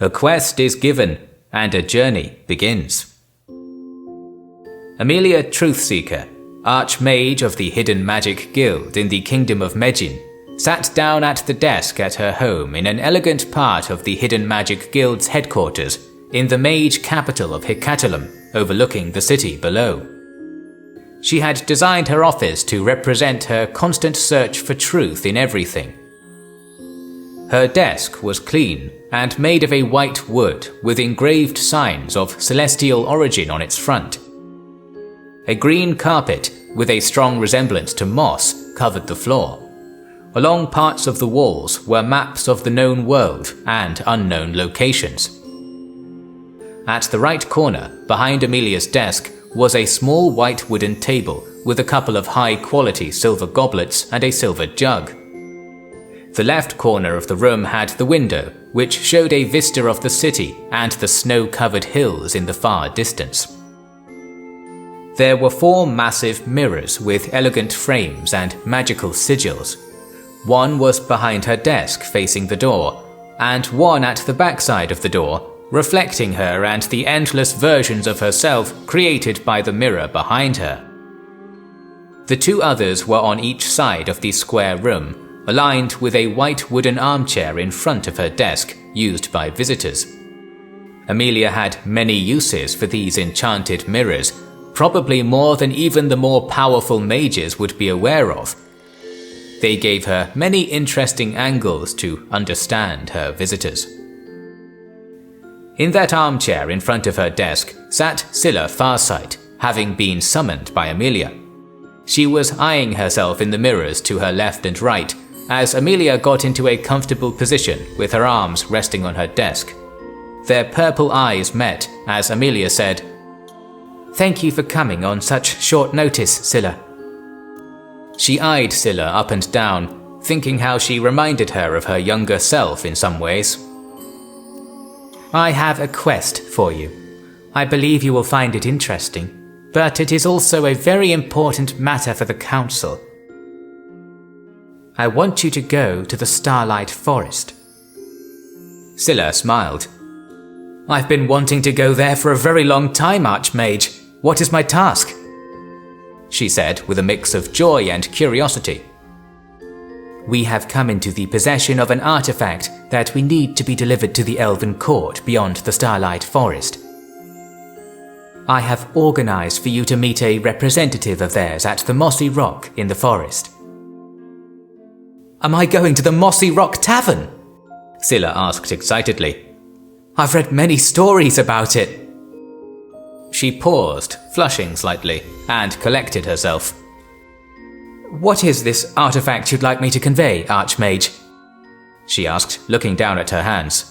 A quest is given, and a journey begins. Emilia Truthseeker, Archmage of the Hidden Magic Guild in the Kingdom of Medjin, sat down at the desk at her home in an elegant part of the Hidden Magic Guild's headquarters in the mage capital of Hikatalum, overlooking the city below. She had designed her office to represent her constant search for truth in everything. Her desk was clean and made of a white wood with engraved signs of celestial origin on its front. A green carpet with a strong resemblance to moss covered the floor. Along parts of the walls were maps of the known world and unknown locations. At the right corner, behind Emilia's desk, was a small white wooden table with a couple of high-quality silver goblets and a silver jug. The left corner of the room had the window, which showed a vista of the city and the snow-covered hills in the far distance. There were 4 massive mirrors with elegant frames and magical sigils. One was behind her desk facing the door, and one at the backside of the door, reflecting her and the endless versions of herself created by the mirror behind her. The 2 others were on each side of the square room, aligned with a white wooden armchair in front of her desk, used by visitors. Emilia had many uses for these enchanted mirrors, probably more than even the more powerful mages would be aware of. They gave her many interesting angles to understand her visitors. In that armchair in front of her desk sat Scylla Farsight, having been summoned by Emilia. She was eyeing herself in the mirrors to her left and right, as Emilia got into a comfortable position with her arms resting on her desk. Their purple eyes met as Emilia said, "Thank you for coming on such short notice, Scylla." She eyed Scylla up and down, thinking how she reminded her of her younger self in some ways. "I have a quest for you. I believe you will find it interesting, but it is also a very important matter for the Council. I want you to go to the Starlight Forest." Scylla smiled. "I've been wanting to go there for a very long time, Archmage. What is my task?" she said with a mix of joy and curiosity. "We have come into the possession of an artifact that we need to be delivered to the Elven Court beyond the Starlight Forest. I have organized for you to meet a representative of theirs at the Mossy Rock in the forest." "Am I going to the Mossy Rock Tavern?" Scylla asked excitedly. "I've read many stories about it." She paused, flushing slightly, and collected herself. "What is this artifact you'd like me to convey, Archmage?" she asked, looking down at her hands.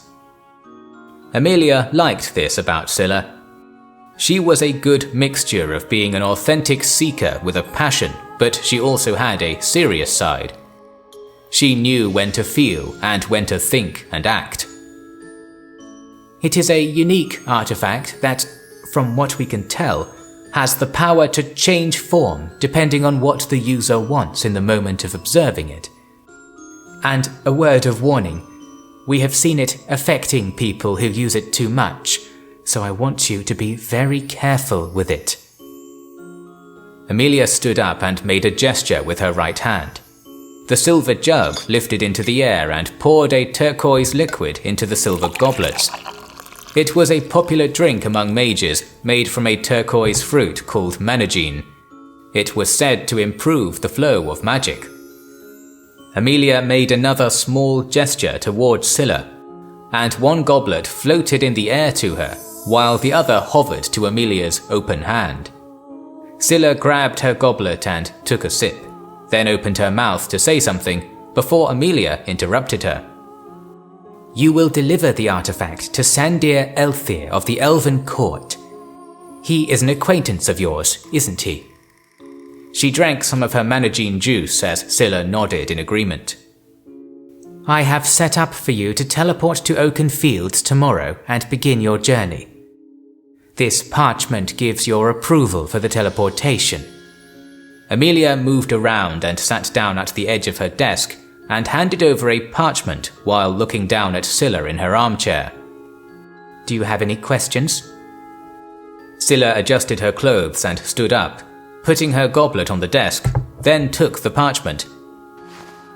Emilia liked this about Scylla. She was a good mixture of being an authentic seeker with a passion, but she also had a serious side. She knew when to feel and when to think and act. "It is a unique artifact that, from what we can tell, has the power to change form depending on what the user wants in the moment of observing it. And a word of warning, we have seen it affecting people who use it too much, so I want you to be very careful with it." Emilia stood up and made a gesture with her right hand. The silver jug lifted into the air and poured a turquoise liquid into the silver goblets. It was a popular drink among mages, made from a turquoise fruit called managine. It was said to improve the flow of magic. Emilia made another small gesture towards Scylla, and one goblet floated in the air to her, while the other hovered to Emilia's open hand. Scylla grabbed her goblet and took a sip, then opened her mouth to say something, before Emilia interrupted her. "You will deliver the artifact to Sandir Elthir of the Elven Court. He is an acquaintance of yours, isn't he?" She drank some of her managine juice as Scylla nodded in agreement. "I have set up for you to teleport to Oaken Fields tomorrow and begin your journey. This parchment gives your approval for the teleportation." Emilia moved around and sat down at the edge of her desk and handed over a parchment while looking down at Scylla in her armchair. Do you have any questions? Scylla adjusted her clothes and stood up, putting her goblet on the desk, then took the parchment.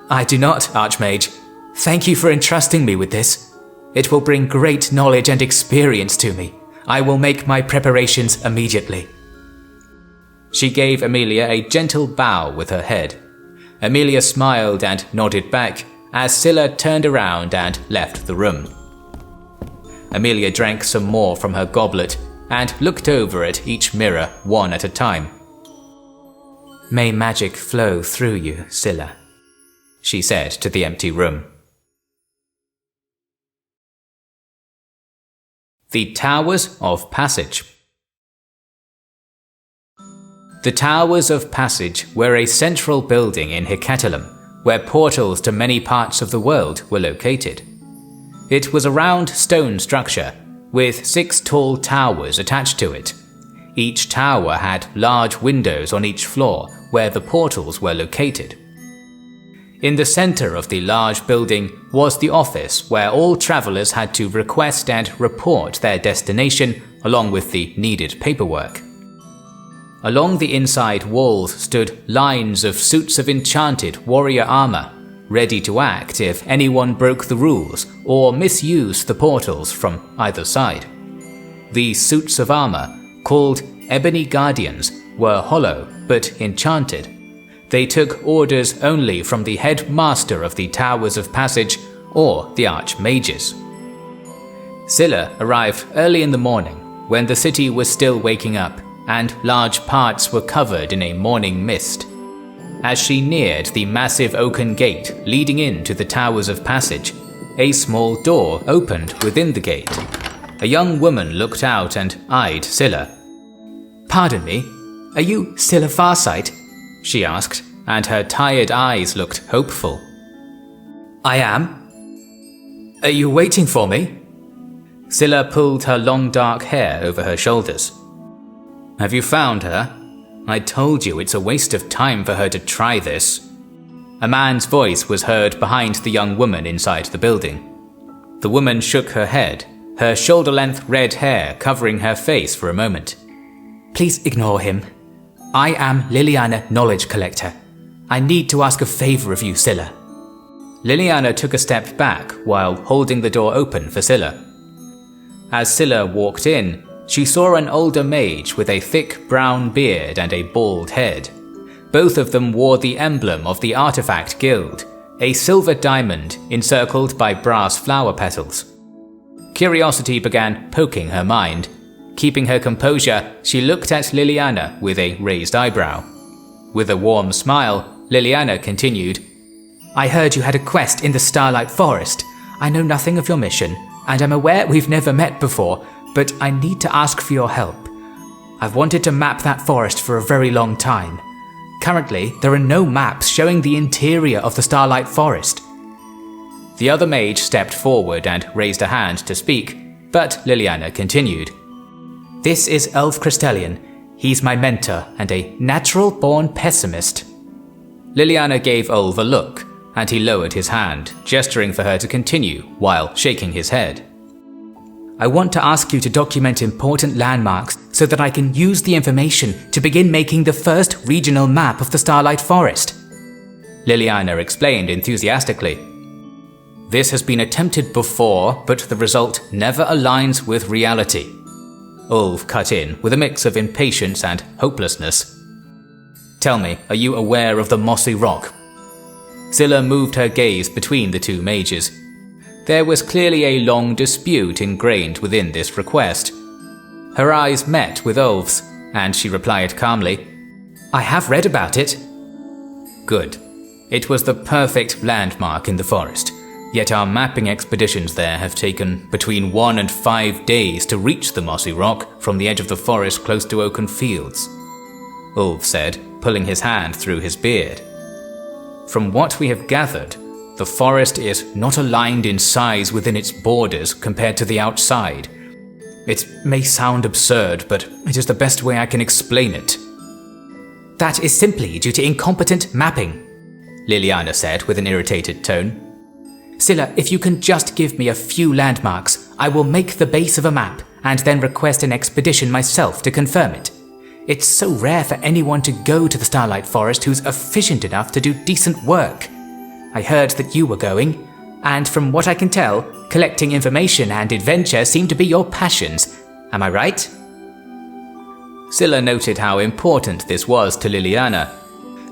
I do not, Archmage. Thank you for entrusting me with this. It will bring great knowledge and experience to me. I will make my preparations immediately. She gave Emilia a gentle bow with her head. Emilia smiled and nodded back as Scylla turned around and left the room. Emilia drank some more from her goblet and looked over at each mirror one at a time. May magic flow through you, Scylla, she said to the empty room. The Towers of Passage. The Towers of Passage were a central building in Hecatelum, where portals to many parts of the world were located. It was a round stone structure, with 6 tall towers attached to it. Each tower had large windows on each floor, where the portals were located. In the center of the large building was the office where all travelers had to request and report their destination along with the needed paperwork. Along the inside walls stood lines of suits of enchanted warrior armor, ready to act if anyone broke the rules or misused the portals from either side. These suits of armor, called Ebony Guardians, were hollow but enchanted. They took orders only from the headmaster of the Towers of Passage or the Archmages. Scylla arrived early in the morning when the city was still waking up and large parts were covered in a morning mist. As she neared the massive oaken gate leading into the Towers of Passage, a small door opened within the gate. A young woman looked out and eyed Scylla. Pardon me, are you Scylla Farsight? She asked, and her tired eyes looked hopeful. I am. Are you waiting for me? Scylla pulled her long dark hair over her shoulders. Have you found her? I told you it's a waste of time for her to try this. A man's voice was heard behind the young woman inside the building. The woman shook her head, her shoulder-length red hair covering her face for a moment. Please ignore him. I am Liliana Knowledge Collector. I need to ask a favor of you, Scylla. Liliana took a step back while holding the door open for Scylla. As Scylla walked in, she saw an older mage with a thick brown beard and a bald head. Both of them wore the emblem of the Artifact Guild, a silver diamond encircled by brass flower petals. Curiosity began poking her mind. Keeping her composure, she looked at Liliana with a raised eyebrow. With a warm smile, Liliana continued, I heard you had a quest in the Starlight Forest. I know nothing of your mission, and I'm aware we've never met before, but I need to ask for your help. I've wanted to map that forest for a very long time. Currently, there are no maps showing the interior of the Starlight Forest. The other mage stepped forward and raised a hand to speak, but Liliana continued. This is Elf Crystallian. He's my mentor and a natural-born pessimist. Liliana gave Ulf a look, and he lowered his hand, gesturing for her to continue while shaking his head. I want to ask you to document important landmarks so that I can use the information to begin making the first regional map of the Starlight Forest. Liliana explained enthusiastically. This has been attempted before, but the result never aligns with reality. Ulf cut in with a mix of impatience and hopelessness. Tell me, are you aware of the Mossy Rock? Scylla moved her gaze between the two mages. There was clearly a long dispute ingrained within this request. Her eyes met with Ulf's, and she replied calmly, I have read about it. Good. It was the perfect landmark in the forest, yet our mapping expeditions there have taken between 1 and 5 days to reach the Mossy Rock from the edge of the forest close to open fields, Ulf said, pulling his hand through his beard. From what we have gathered, the forest is not aligned in size within its borders compared to the outside. It may sound absurd, but it is the best way I can explain it. That is simply due to incompetent mapping, Liliana said with an irritated tone. Scylla, if you can just give me a few landmarks, I will make the base of a map and then request an expedition myself to confirm it. It's so rare for anyone to go to the Starlight Forest who's efficient enough to do decent work. I heard that you were going, and from what I can tell, collecting information and adventure seem to be your passions. Am I right? Scylla noted how important this was to Liliana.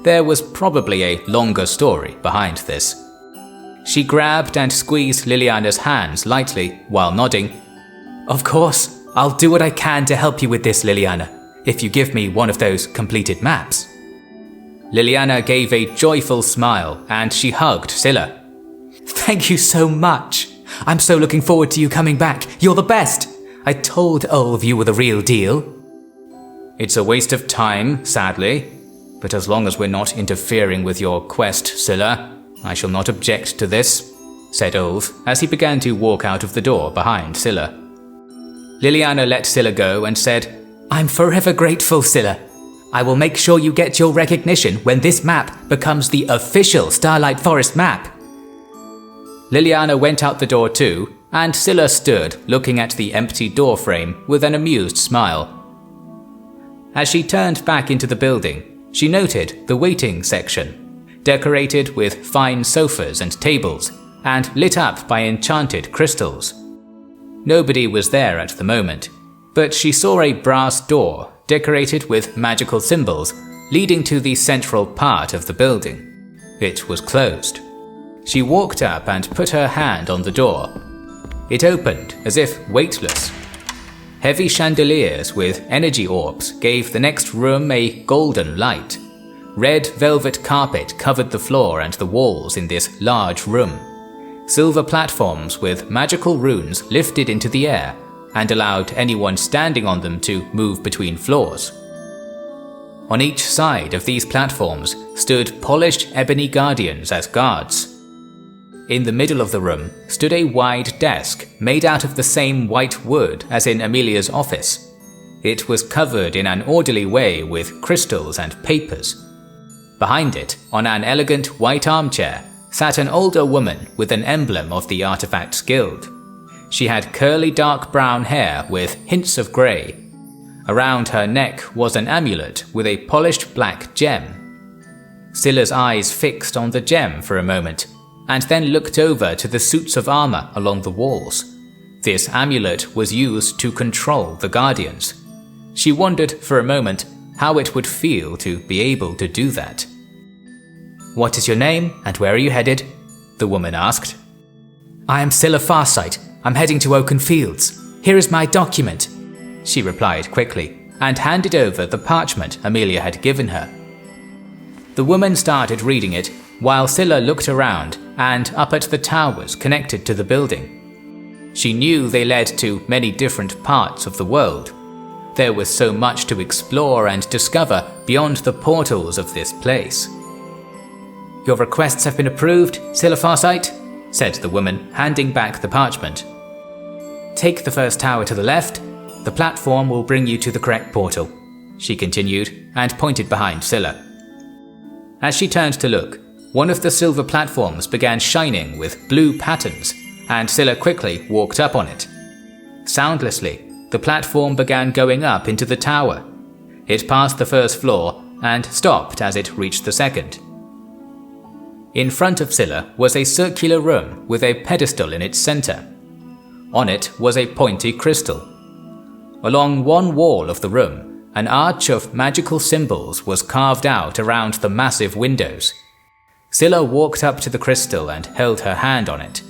There was probably a longer story behind this. She grabbed and squeezed Liliana's hands lightly while nodding. Of course, I'll do what I can to help you with this, Liliana, if you give me one of those completed maps. Liliana gave a joyful smile and she hugged Scylla. Thank you so much. I'm so looking forward to you coming back. You're the best. I told Ulv you were the real deal. It's a waste of time, sadly, but as long as we're not interfering with your quest, Scylla, I shall not object to this, said Ulv as he began to walk out of the door behind Scylla. Liliana let Scylla go and said, I'm forever grateful, Scylla. I will make sure you get your recognition when this map becomes the official Starlight Forest map. Liliana went out the door too, and Scylla stood looking at the empty door frame with an amused smile. As she turned back into the building, she noted the waiting section, decorated with fine sofas and tables, and lit up by enchanted crystals. Nobody was there at the moment, but she saw a brass door decorated with magical symbols leading to the central part of the building. It was closed. She walked up and put her hand on the door. It opened as if weightless. Heavy chandeliers with energy orbs gave the next room a golden light. Red velvet carpet covered the floor and the walls in this large room. Silver platforms with magical runes lifted into the air and allowed anyone standing on them to move between floors. On each side of these platforms stood polished ebony guardians as guards. In the middle of the room stood a wide desk made out of the same white wood as in Emilia's office. It was covered in an orderly way with crystals and papers. Behind it, on an elegant white armchair, sat an older woman with an emblem of the Artifacts Guild. She had curly dark brown hair with hints of grey. Around her neck was an amulet with a polished black gem. Scylla's eyes fixed on the gem for a moment, and then looked over to the suits of armor along the walls. This amulet was used to control the Guardians. She wondered for a moment how it would feel to be able to do that. What is your name and where are you headed? The woman asked. I am Scylla Farsight. I'm heading to Oaken Fields. Here is my document, she replied quickly, and handed over the parchment Emilia had given her. The woman started reading it, while Scylla looked around and up at the towers connected to the building. She knew they led to many different parts of the world. There was so much to explore and discover beyond the portals of this place. Your requests have been approved, Scylla Farsight, said the woman, handing back the parchment. Take the first tower to the left. The platform will bring you to the correct portal, she continued, and pointed behind Scylla. As she turned to look, one of the silver platforms began shining with blue patterns, and Scylla quickly walked up on it. Soundlessly, the platform began going up into the tower. It passed the first floor and stopped as it reached the second. In front of Scylla was a circular room with a pedestal in its center. On it was a pointy crystal. Along one wall of the room, an arch of magical symbols was carved out around the massive windows. Scylla walked up to the crystal and held her hand on it.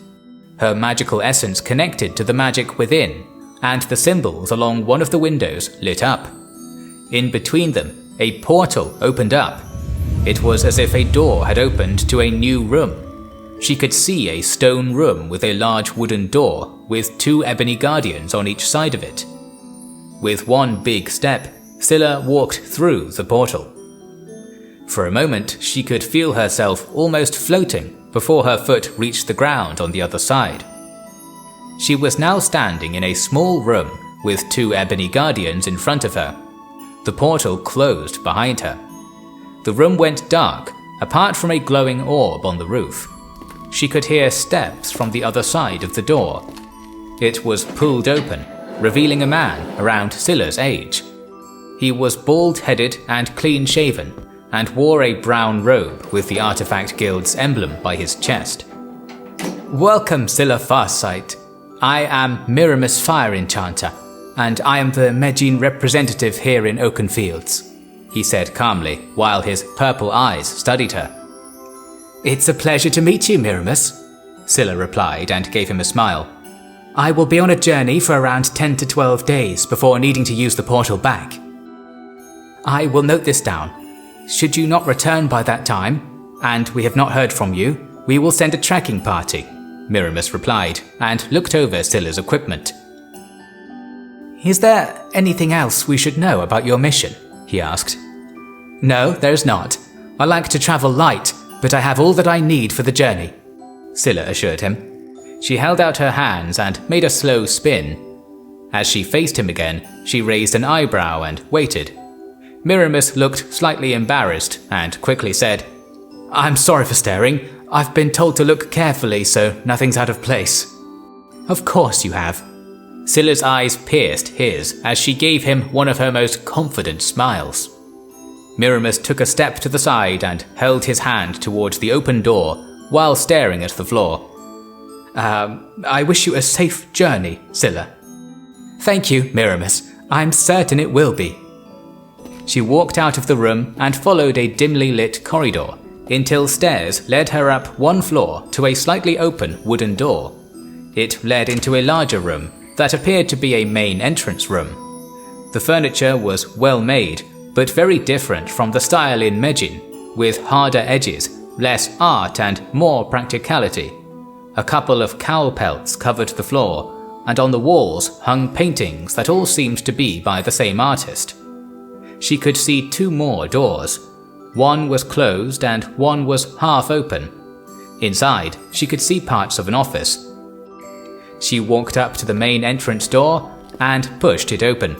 Her magical essence connected to the magic within, and the symbols along one of the windows lit up. In between them, a portal opened up. It was as if a door had opened to a new room. She could see a stone room with a large wooden door with 2 ebony guardians on each side of it. With one big step, Scylla walked through the portal. For a moment, she could feel herself almost floating before her foot reached the ground on the other side. She was now standing in a small room with 2 ebony guardians in front of her. The portal closed behind her. The room went dark, apart from a glowing orb on the roof. She could hear steps from the other side of the door. It was pulled open, revealing a man around Scylla's age. He was bald-headed and clean-shaven, and wore a brown robe with the Artifact Guild's emblem by his chest. Welcome, Scylla Farsight. I am Miramis Fire Enchanter, and I am the Medjin representative here in Oakenfields, he said calmly, while his purple eyes studied her. It's a pleasure to meet you, Miramis, Scylla replied and gave him a smile. I will be on a journey for around 10 to 12 days before needing to use the portal back. I will note this down. Should you not return by that time, and we have not heard from you, we will send a tracking party, Miramis replied, and looked over Scylla's equipment. Is there anything else we should know about your mission? He asked. No, there's not. I like to travel light, but I have all that I need for the journey, Scylla assured him. She held out her hands and made a slow spin. As she faced him again, she raised an eyebrow and waited. Miramis looked slightly embarrassed and quickly said, I'm sorry for staring. I've been told to look carefully so nothing's out of place. Of course you have. Scylla's eyes pierced his as she gave him one of her most confident smiles. Miramis took a step to the side and held his hand towards the open door while staring at the floor. I wish you a safe journey, Scylla. Thank you, Miramis. I'm certain it will be. She walked out of the room and followed a dimly lit corridor until stairs led her up one floor to a slightly open wooden door. It led into a larger room that appeared to be a main entrance room. The furniture was well made, but very different from the style in Medjin, with harder edges, less art and more practicality. A couple of cow pelts covered the floor, and on the walls hung paintings that all seemed to be by the same artist. She could see two more doors. One was closed and one was half open. Inside, she could see parts of an office. She walked up to the main entrance door and pushed it open.